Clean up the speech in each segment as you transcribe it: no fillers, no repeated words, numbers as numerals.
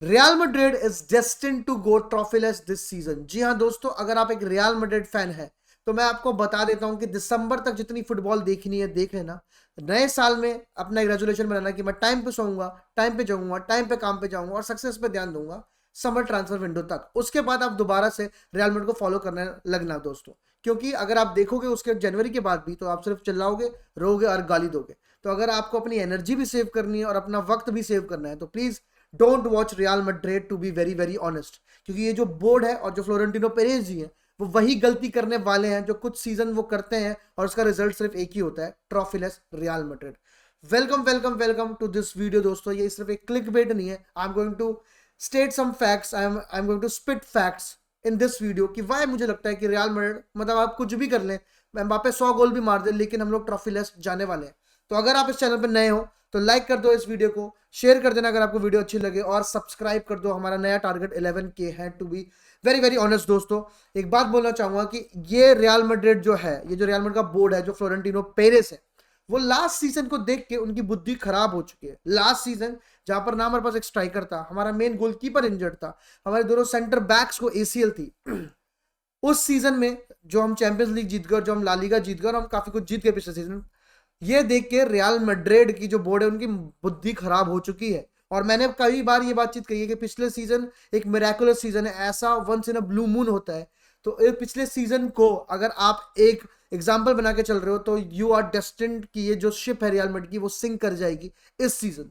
Real Madrid is destined to go trophyless this season. जी हाँ दोस्तों, अगर आप एक रियल मैड्रिड फैन है तो मैं आपको बता देता हूं कि दिसंबर तक जितनी फुटबॉल देखनी है देख लेना। नए साल में अपना एक रेजोल्यूशन बनाना कि मैं टाइम पे सोऊंगा, टाइम पे जाऊंगा, टाइम पे काम पे जाऊंगा और सक्सेस पे ध्यान दूंगा समर ट्रांसफर विंडो तक। उसके बाद आप दोबारा से रियल मैड्रिड को फॉलो करने लगना दोस्तों, क्योंकि अगर आप देखोगे उसके जनवरी के बाद भी तो आप सिर्फ चिल्लाओगे, रोगे और गाली दोगे। तो अगर आपको अपनी एनर्जी भी सेव करनी है और अपना वक्त भी सेव करना है तो please don't watch Real Madrid, to be very very honest. क्योंकि ये जो बोर्ड है और जो फ्लोरेंटिनो पेरेज जी है वो वही गलती करने वाले हैं जो कुछ सीजन वो करते हैं और उसका रिजल्ट सिर्फ एक ही होता है, trophyless Real Madrid. Welcome welcome welcome to this video दोस्तों। ये सिर्फ एक क्लिक बेट नहीं है। I am going to state some facts, I am going to spit facts in this video कि वाई मुझे लगता है कि रियल मैड्रिड, मतलब आप कुछ भी कर लें, एम्बापे 100 गोल भी मार दे, लेकिन हम लोग ट्रॉफीलेस जाने वाले हैं। तो अगर आप इस चैनल पर नए हो तो लाइक कर दो इस वीडियो को, शेयर कर देना अगर आपको वीडियो अच्छी लगे और सब्सक्राइब कर दो। हमारा नया टारगेट 11K है, to be very very honest दोस्तों। एक बात बोलना चाहूंगा कि ये रियल मैड्रिड जो है, ये जो रियल मैड्रिड का बोर्ड है, जो फ्लोरेंटिनो पेरेस है, वो लास्ट सीजन को देख के उनकी बुद्धि खराब हो चुकी है। लास्ट सीजन जहां पर ना हमारे पास एक स्ट्राइकर था, हमारा मेन गोलकीपर इंजर्ड था, हमारे दोनों सेंटर बैक्स को ACL थी उस सीजन में जो हम चैंपियंस लीग जीत गए, जो हम ला लीगा जीत गए और हम काफी कुछ जीत गए पिछले सीजन, ये देख के रियल मैड्रिड की जो बोर्ड है उनकी बुद्धि खराब हो चुकी है। और मैंने कई बार ये बातचीत कही है कि पिछले सीजन एक मिरेकुलस सीजन है, ऐसा once in a blue moon होता है। तो एक पिछले सीजन को अगर आप एक एग्जाम्पल बना के चल रहे हो तो यू आर डेस्टिन्ड कि ये जो शिप है रियल मैड्रिड की वो सिंक कर जाएगी इस सीजन।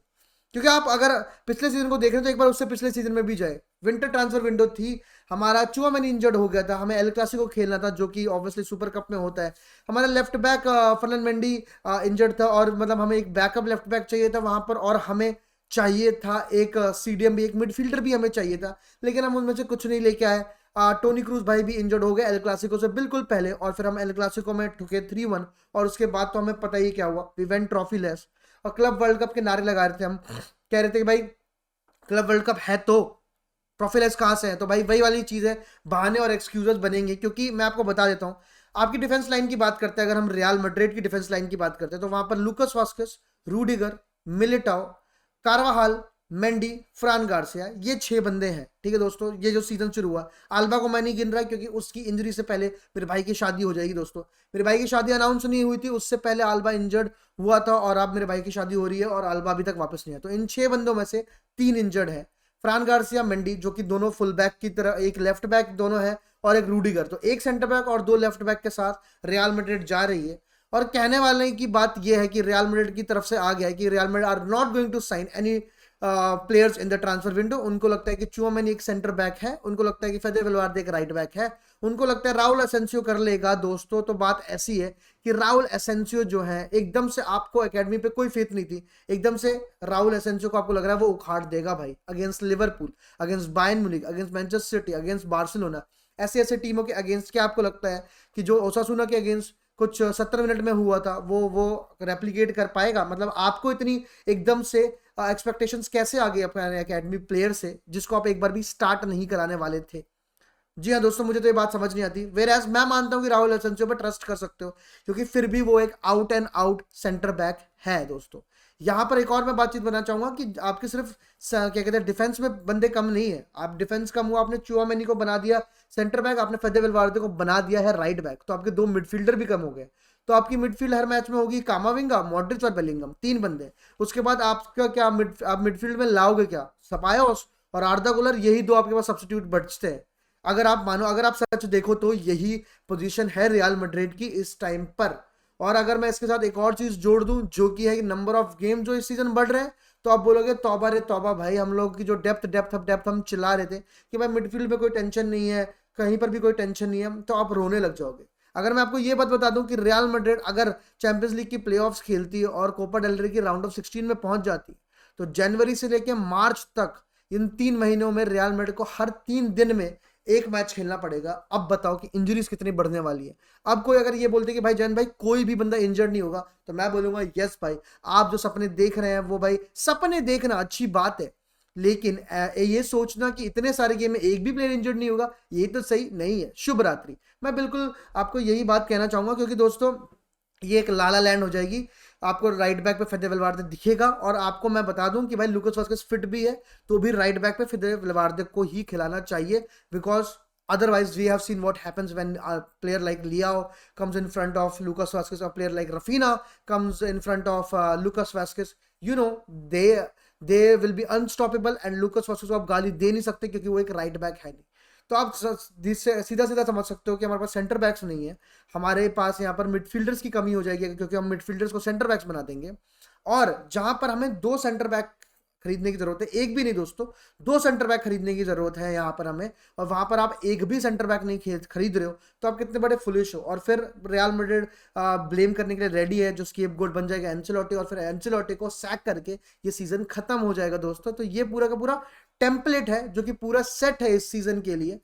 क्योंकि आप अगर पिछले सीजन को देख रहे हो तो एक बार उससे पिछले सीजन में भी जाए, विंटर ट्रांसफर विंडो थी, हमारा चुआमेनी इंजर्ड हो गया था, हमें एल क्लासिको खेलना था जो कि ऑब्वियसली सुपर कप में होता है, हमारा लेफ्ट बैक फर्नैंड मेंडी इंजर्ड था और मतलब हमें एक बैकअप लेफ्ट बैक चाहिए था वहां पर, और हमें चाहिए था एक CDM भी, एक मिडफील्डर भी हमें चाहिए था, लेकिन हम उनमें से कुछ नहीं लेके आए। टोनी क्रूज भाई भी इंजर्ड हो गए एल क्लासिको से बिल्कुल पहले, और फिर हम एल क्लासिको में ठुके 3-1, और उसके बाद तो हमें पता ही क्या हुआ, वी वेंट ट्रॉफी लेस। और क्लब वर्ल्ड कप के नारे लगा रहे थे हम, कह रहे थे कि भाई क्लब वर्ल्ड कप है तो ट्रॉफीलेस कहां से है। तो भाई वही वाली चीज है, बहाने और एक्सक्यूजेस बनेंगे। क्योंकि मैं आपको बता देता हूं, आपकी डिफेंस लाइन की बात करते हैं, अगर हम रियल मैड्रिड की डिफेंस लाइन की बात करते हैं तो वहां पर लूकस Vazquez, Rudiger, Militão, कार्वाहाल, Mendy, फ्रान Garcia, ये 6 बंदे हैं। ठीक है दोस्तों, ये जो सीजन शुरू हुआ, आल्बा को मैं नहीं गिन रहा क्योंकि उसकी इंजरी से पहले मेरे भाई की शादी हो जाएगी दोस्तों। मेरे भाई की शादी अनाउंस नहीं हुई थी, उससे पहले आल्बा इंजर्ड हुआ था और अब मेरे भाई की शादी हो रही है और आल्बा अभी तक वापस नहीं है। तो इन 6 बंदों में से 3 इंजर्ड है, फ्रान गार्सिया, मेंडी, जो कि दोनों फुल बैक की तरह, एक लेफ्ट बैक दोनों है, और एक रूडिगर। तो एक सेंटर बैक और 2 लेफ्ट बैक के साथ रियल मैड्रिड जा रही है। और कहने वाले की बात यह है कि रियल मैड्रिड की तरफ से आ गया है कि Real Madrid are not going to sign any players in the transfer window. उनको लगता है कि चुआमेनी एक सेंटर बैक है, उनको लगता है कि फेदे वेलवार्दे एक राइट बैक है, उनको लगता है राउल एसेंसियो कर लेगा दोस्तों। तो बात ऐसी है कि राउल एसेंसियो जो है, एकदम से आपको एकेडमी पे कोई फेथ नहीं थी, एकदम से राउल एसेंसियो को आपको लग रहा है वो उखाड़ देगा भाई, against Liverpool, against Bayern Munich, against Manchester city, against Barcelona, ऐसे ऐसे टीमों के अगेंस्ट। क्या आपको लगता है कि जो ओसासुना के अगेंस्ट कुछ 70 मिनट में हुआ था वो रेप्लिकेट कर पाएगा? मतलब आपको इतनी एकदम से एक्सपेक्टेशंस कैसे आ गई अपने एकेडमी प्लेयर से जिसको आप एक बार भी स्टार्ट नहीं कराने वाले थे? जी हाँ दोस्तों, मुझे तो ये बात समझ नहीं आती। वेर एज मैं मानता हूँ कि राहुल एसेंसियो पर ट्रस्ट कर सकते हो क्योंकि फिर भी वो एक out and out centre back है दोस्तों। यहाँ पर एक और मैं बातचीत करना चाहूंगा कि आपके सिर्फ क्या कहते हैं डिफेंस में बंदे कम नहीं है, आप डिफेंस कम हुआ, आपने चुआमेनी को बना दिया सेंटर बैक, आपने फेदे वेलवार्दे को बना दिया है राइट बैक, तो आपके 2 मिडफील्डर भी कम हो गए। तो आपकी मिडफील्ड हर मैच में होगी कामाविंगा, मॉड्रिच और बेलिंगम, 3 बंदे। उसके बाद आपका क्या आप मिडफील्ड में लाओगे क्या? सपायोस और आर्दा गुलर, यही 2 आपके पास सब्स्टिट्यूट बचते हैं। अगर आप मानो, अगर आप सच देखो तो यही पोजीशन है रियल मैड्रिड की इस टाइम पर। और अगर मैं इसके साथ एक और चीज जोड़ दूं जो कि है कि नंबर ऑफ गेम जो इस सीजन बढ़ रहे हैं, तो आप बोलोगे तौबा रे तौबा भाई, हम लोग की जो डेप्थ हम चिल्ला रहे थे कि भाई मिडफील्ड में कोई टेंशन नहीं है, कहीं पर भी कोई टेंशन नहीं है, तो आप रोने लग जाओगे। अगर मैं आपको ये बात बता दूं कि रियल मैड्रिड अगर चैंपियंस लीग की प्लेऑफ्स खेलती है और कोपा डेल रे की राउंड ऑफ 16 में पहुंच जाती, तो जनवरी से लेकर मार्च तक इन 3 महीनों में रियल मैड्रिड को हर 3 दिन में एक मैच खेलना पड़ेगा। अब बताओ कि इंजरीज कितनी बढ़ने वाली है। अब कोई अगर ये बोलते कि भाई जैन भाई कोई भी बंदा इंजर्ड नहीं होगा, तो मैं बोलूंगा यस भाई, आप जो सपने देख रहे हैं वो भाई सपने देखना अच्छी बात है, लेकिन ये सोचना कि इतने सारे गेम में एक भी प्लेयर इंजर्ड नहीं होगा, ये तो सही नहीं है। शुभ रात्रि। मैं बिल्कुल आपको यही बात कहना चाहूंगा क्योंकि दोस्तों ये एक लाला लैंड हो जाएगी। आपको राइट बैक पे फेदे वेलवार्दे दिखेगा, और आपको मैं बता दूं कि भाई लुकास वास्केस फिट भी है तो भी राइट बैक पे फेदे वेलवार्दे को ही खिलाना चाहिए, because otherwise we have seen what happens when a player like Leao comes in front of Lucas Vazquez, or a player like Rafinha comes in front of Lucas Vazquez. You know, they will be unstoppable, and Lucas Vazquez को आप गाली दे नहीं सकते क्योंकि वो एक right back है नहीं। तो आप सीधा सीधा समझ सकते हो कि हमारे पास सेंटर बैक्स नहीं है, हमारे पास यहाँ पर मिडफील्डर्स की कमी हो जाएगी क्योंकि हम मिडफील्डर्स को सेंटर बैक्स बना देंगे। और जहां पर हमें 2 सेंटर बैक खरीदने की जरूरत है, एक भी नहीं दोस्तों, 2 सेंटर बैक खरीदने की जरूरत है यहाँ पर हमें, और वहां पर आप एक भी सेंटर बैक नहीं खरीद रहे हो, तो आप कितने बड़े फुलिश हो। और फिर रियल मैड्रिड ब्लेम करने के लिए रेडी है, जो स्केपगोट बन जाएगा एंचेलोटी, और फिर एंचेलोटी को सैक करके ये सीजन खत्म हो जाएगा दोस्तों। तो ये पूरा का पूरा टेम्पलेट है जो कि पूरा सेट है इस सीजन के लिए।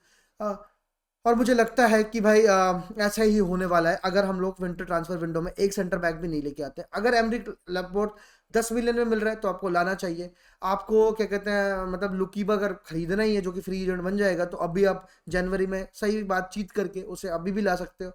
और मुझे लगता है कि भाई ऐसा ही होने वाला है अगर हम लोग विंटर ट्रांसफर विंडो में एक सेंटर बैक भी नहीं लेके आते। अगर एमरिक लैपोर्ट 10 मिलियन में मिल रहा है तो आपको लाना चाहिए। आपको क्या कहते हैं, मतलब लुकीबा अगर खरीदना ही है जो कि फ्री एजेंट बन जाएगा, तो अभी आप जनवरी में सही बातचीत करके उसे अभी भी ला सकते हो।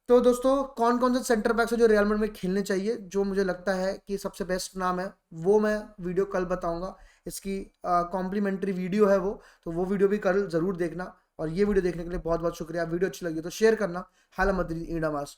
तो दोस्तों कौन कौन से सेंटर बैक्स है जो रियल मैड्रिड में खेलने चाहिए, जो मुझे लगता है कि सबसे बेस्ट नाम है, वो मैं वीडियो कल बताऊंगा। इसकी कॉम्प्लीमेंट्री वीडियो है वो, तो वो वीडियो भी कल जरूर देखना। और ये वीडियो देखने के लिए बहुत बहुत शुक्रिया। वीडियो अच्छी लगी तो शेयर करना। हाला मदरी ईडा मास।